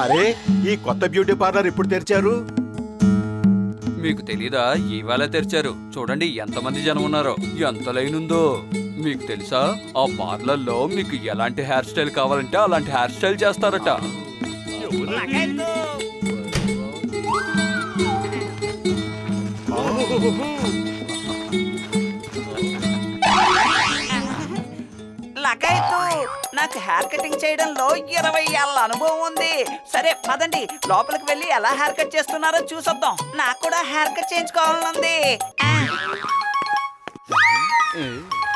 అరే, ఈ కొత్త బ్యూటీ పార్లర్ ఎప్పుడు తెరిచారు? మీకు తెలీదా? ఇవాళ తెరిచారు. చూడండి ఎంతమంది జనం ఉన్నారో, ఎంత లైన్ ఉందో. మీకు తెలుసా, ఆ పార్లర్లో మీకు ఎలాంటి హెయిర్ స్టైల్ కావాలంటే అలాంటి హెయిర్ స్టైల్ చేస్తారట. లగైతు, నాకు హెయిర్ కటింగ్ చేయడంలో 20 ఏళ్ళ అనుభవం ఉంది. సరే పదండి, లోపలికి వెళ్ళి ఎలా హెయిర్ కట్ చేస్తున్నారో చూసొద్దాం. నాకు కూడా హెయిర్ కట్ చేయించుకోవాలనుంది.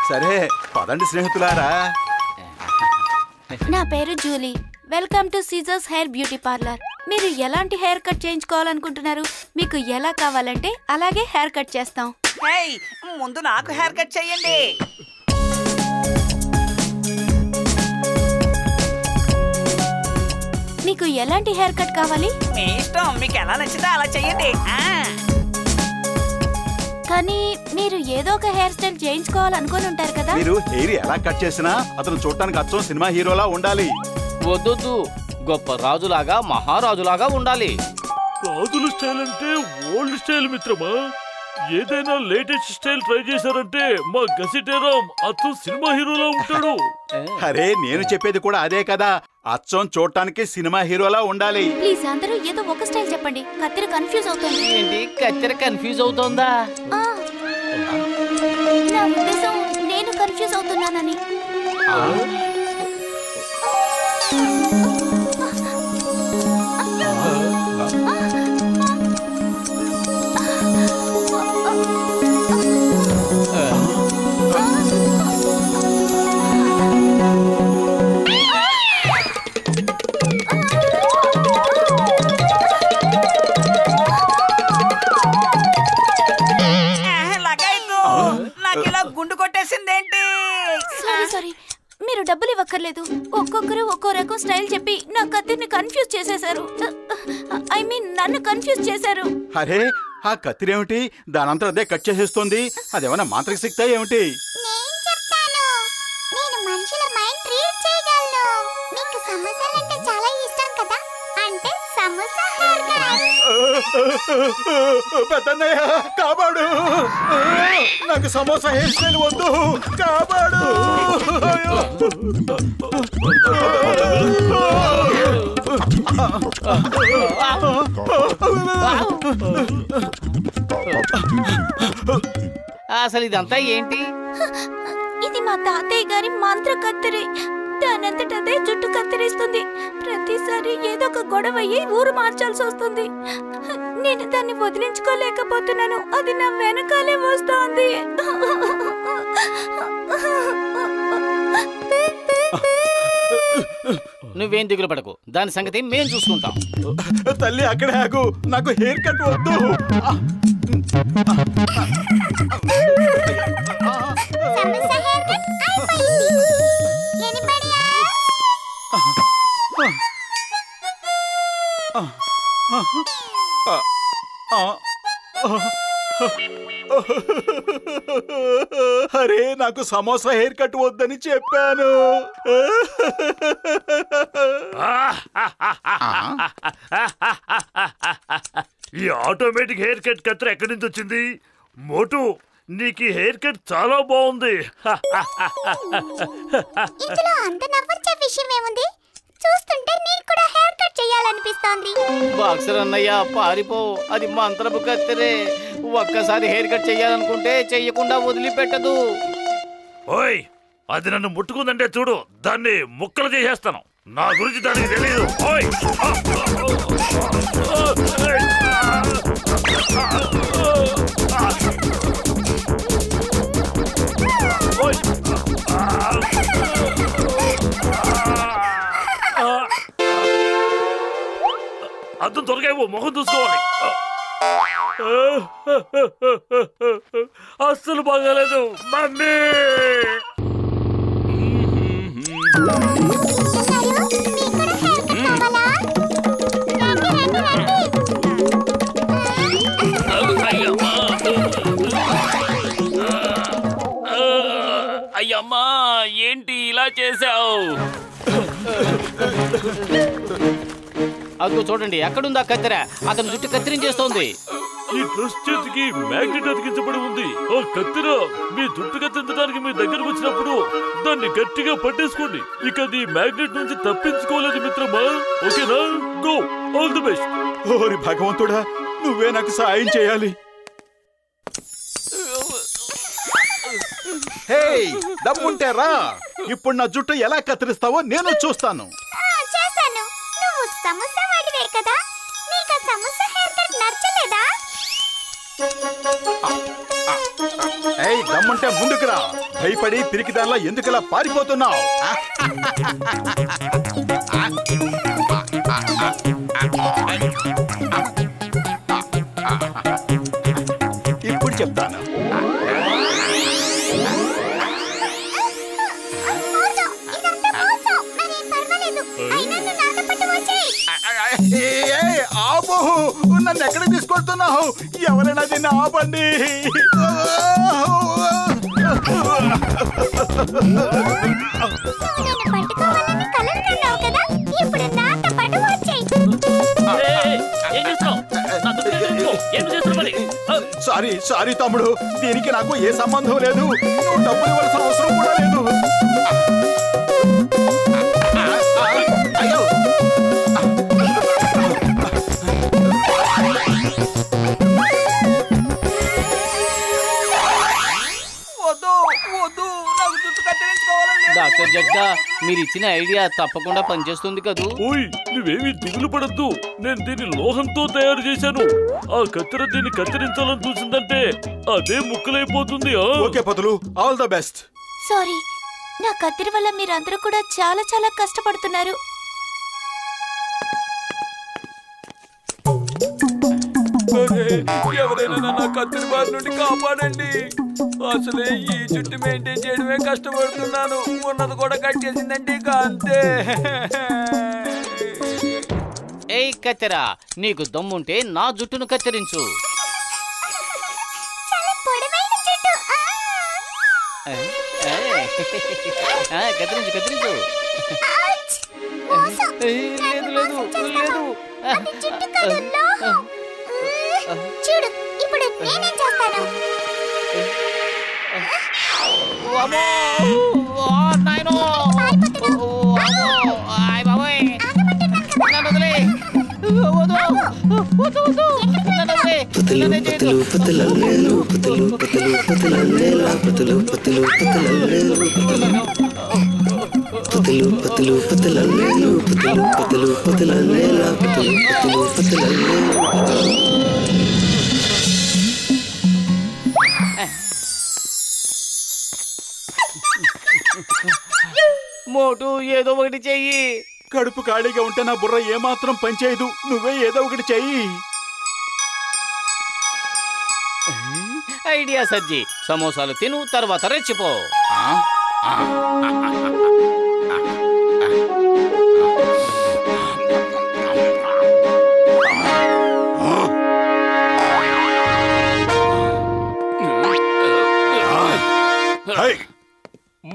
సరే పదండి స్నేహితులారా. నా పేరు Julie. Welcome to Caesars hair beauty parlour. మీరు ఎలాంటి హెయిర్ కట్ చేయించుకోవాలనుకుంటున్నారు? మీకు ఎలా కావాలంటే అలాగే హెయిర్ కట్ చేస్తాం. ముందు నాకు హెయిర్ కట్ చేయండి. మీకు ఎలాంటి హెయిర్ కట్ కావాలి? మీ ఇష్టం, మీకు ఎలా నచ్చితే అలా చెయ్యండి. కానీ మీరు ఏదో ఒక హెయిర్ స్టైల్ చేయించుకోవాలనుకుని ఉంటారు కదా. మీరు హెయిర్ ఎలా కట్ చేసినా అతను చూడటానికి అచ్చం సినిమా హీరోలా ఉండాలి. వద్దొద్దు, గొప్ప రాజులాగా మహారాజులాగా ఉండాలి. రాజుల స్టైల్ అంటే ఓల్డ్ స్టైల్ మిత్రమా. ఏదైనా లేటెస్ట్ స్టైల్ ట్రై చేశారంటే మా గసిటేరాం అచ్చం సినిమా హీరోలా ఉంటాడు. అరే, నేను చెప్పేది కూడా అదే కదా. అచ్చం చూడటానికి సినిమా హీరోలా ఉండాలి. ప్లీజ్ అందరూ ఏదో ఒక స్టైల్ చెప్పండి. కత్తెర కన్ఫ్యూజ్ అవుతుంది. ఏంటి, కత్తెర కన్ఫ్యూజ్ అవుతోందా? నా ఉద్దేశం నేను కన్ఫ్యూజ్ అవుతున్నానని. గుండు కొట్టేసిందేంటి? సారీ, మీరు డబ్బులు ఇవ్వక్కర్లేదు. ఒక్కొక్కరు ఒక్కో రకం స్టైల్ చెప్పి నా కత్తిని కన్ఫ్యూజ్ చేసేశారు. ఐ మీన్ నన్ను కన్ఫ్యూజ్ చేశారు. అరే, ఆ కత్తిరేమిటి దానంతా అదే కట్ చేసేస్తుంది? అదేమన్నా మాంత్రిక శక్తి ఏమిటి? నేను చెప్తాను. నేను మనుషుల మైండ్ రీడ్ చేయగలను. మీకు సమోసాలంటే చాలా ఇష్టం కదా, అంటే సమోసా హెయిర్ కట్. పెద్దన్నయ్య కాపాడు, నాకు సమోసా హెయిర్ స్టైల్ వద్దు, కాపాడు. అసలు ఇదంతా ఏంటి? ఇది మా తాతయ్య గారి మంత్ర కత్తిరి. దానంతటదే జుట్టు కత్తిరిస్తుంది. ప్రతిసారి ఏదో ఒక గొడవ అయ్యి ఊరు మార్చాల్సి వస్తుంది. నేను దాన్ని వదిలించుకోలేకపోతున్నాను. అది నా వెనకాలే వస్తోంది. నువ్వేం దిగులు పడకు, దాని సంగతి మేం చూసుకుంటాం. తల్లి అక్కడే ఆగు, నాకు హెయిర్ కట్ వద్దు. సమోసా హెయిర్ కట్ అయిపోయింది. ఎనీబడీ అరే, నాకు సమోసా హెయిర్ కట్ వద్దని చెప్పాను. ఈ ఆటోమేటిక్ హెయిర్ కట్ కత్తెర ఎక్కడి నుంచి వచ్చింది? మోటు, నీకు హెయిర్ కట్ చాలా బాగుంది. ఇందులో అంత నవ్వొచ్చే విషయం ఏముంది? చూస్తుంటే నీకు కూడా హెయిర్ కట్ చేయాలనిపిస్తోంది. బాక్సర్ అన్నయ్య పారిపో, అది మంత్రపు కత్తెరే. ఒక్కసారి హెయిర్ కట్ చెయ్యాలనుకుంటే చెయ్యకుండా వదిలిపెట్టదు. ఓయ్, అది నన్ను ముట్టుకుందంటే చూడు, దాన్ని ముక్కలు చేసేస్తాను. నా గురించి దానికి తెలియదు. ఓయ్, అద్దం త్వరగా ముఖం చూసుకోవాలి. అస్సలు బాగాలేదు మమ్మీ. అమ్మా ఏంటి ఇలా చేసావు? అదిగో చూడండి, ఎక్కడుందా కత్తెర? అతను జుట్టు కత్తిరించేస్తోంది. ఈ డ్రెస్ చేతికి మ్యాగ్నెట్ అతికించబడి ఉంది. ఆ కత్తిర మీ జుట్టు కత్తిరించడానికి మీ దగ్గరకు వచ్చినప్పుడు దాన్ని గట్టిగా పట్టేసుకోండి. ఇక అది మ్యాగ్నెట్ నుంచి తప్పించుకోలేదు మిత్రమా. ఓకేనా? Go, all the best. ఓరి భగవంతుడా, నువ్వే నాకు సాయం చేయాలి. హే, దమ్ముంటే రా. ఇప్పుడు నా జుట్టు ఎలా కత్తిరిస్తావో నేను చూస్తాను. చేస్తాను. నువ్వు సమోసా వాడివే కదా, నీకు ఆ సమోసా హెయిర్ కట్ నచ్చలేదా? ఏయ్, దమ్ముంటే ముందుకు రా. భయపడి పిరికిదానిలా ఎందుకలా పారిపోతున్నావు? ఇప్పుడు చెప్తాను. మోసం, ఇదంతా మోసం. మరేం పర్వాలేదు. అయినా నువ్వు నాతో పాటు వచ్చేయ్. ఆపు, నన్ను ఎక్కడ తీసుకొస్తున్నావు? ఎవరైనా దీన్ని ఆపండి. నన్ను పట్టుకోవాలని కలలు కన్నావు కదా, ఇప్పుడు నాతో పాటు వచ్చేయ్. సారీ తమ్ముడు, దీనికి నాకు ఏ సంబంధం లేదు. నువ్వు డబ్బులు ఇవ్వాల్సిన అవసరం కూడా లేదు. అయ్యో, వద్దు వద్దు, నాకు జుట్టు కత్తిరించుకోవాలని లేదు. డాక్టర్ జగ్గా, మీరు ఇచ్చిన ఐడియా తప్పకుండా పనిచేస్తుంది కదూ? ఓయ్, నువ్వేమీ దిగులు పడద్దు. నేను దీన్ని లోహంతో తయారు చేశాను. ఆ కత్తెర దీన్ని కత్తిరించాలని చూసిందంటే అదే ముక్కలైపోతుంది. Okay Patlu, all the best. Sorry, నా కత్తిరి వల్ల మీరందరూ కూడా చాలా చాలా కష్టపడుతున్నారు. ఎవరైనా నన్ను కత్తిరి బారి నుండి కాపాడండి. అసలే ఈ జుట్టు మెయింటైన్ చేయడమే కష్టపడుతున్నాను. ఉన్నది కూడా కట్ చేసిందంటే ఇక అంతే. ఏయ్ కత్తెర, నీకు దమ్ముంటే నా జుట్టును కత్తిరించు. చాలా పొడవైన జుట్టు. కత్తిరించు కత్తిరించు. ఔచ్! మోసం. లేదు లేదు లేదు. అది జుట్టు కాదు, లోహం. చూడు, ఇప్పుడు నేనేం చేస్తాను. అమ్మో! ఓ నాయనో! ఓ అమ్మో! ఆయ్ బాబోయ్! నన్ను వదిలే! వద్దు! వద్దు వద్దు! నన్ను వదిలే! నన్ను చేయొద్దు! మోటు ఏదో ఒకటి చెయ్యి. కడుపు ఖాళీగా ఉంటే నా బుర్ర ఏమాత్రం పనిచేయదు. నువ్వే ఏదో ఒకటి చెయ్యి. ఐడియా సజ్జి, సమోసాలు తిను, తర్వాత రెచ్చిపో.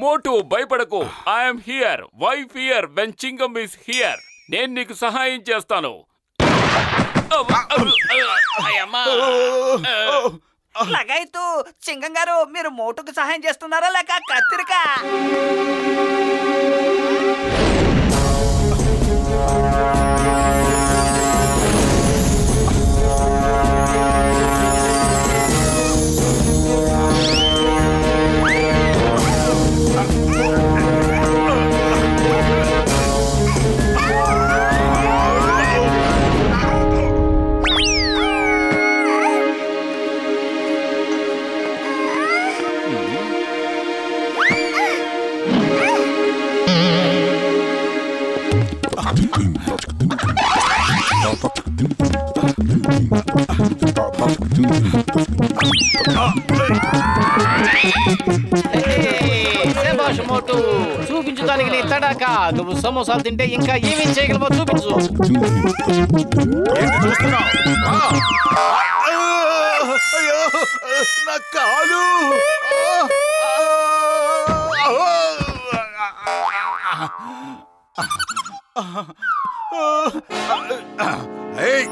మోటు, భయపడకు. I'm here. Why fear when Chingam is here. నేను నీకు సహాయం చేస్తాను. లగైతు సింగం గారు, మీరు మోటుకు సహాయం చేస్తున్నారా లేక కత్తిరిక? మోటు, చూపించు దానికి నీ తడాక. నువ్వు సమోసాలు తింటే ఇంకా ఏమేం చేయగలవో చూపించు. ఏంటి చూస్తున్నావ్? అయ్యో, నా కాలు. ఏయ్!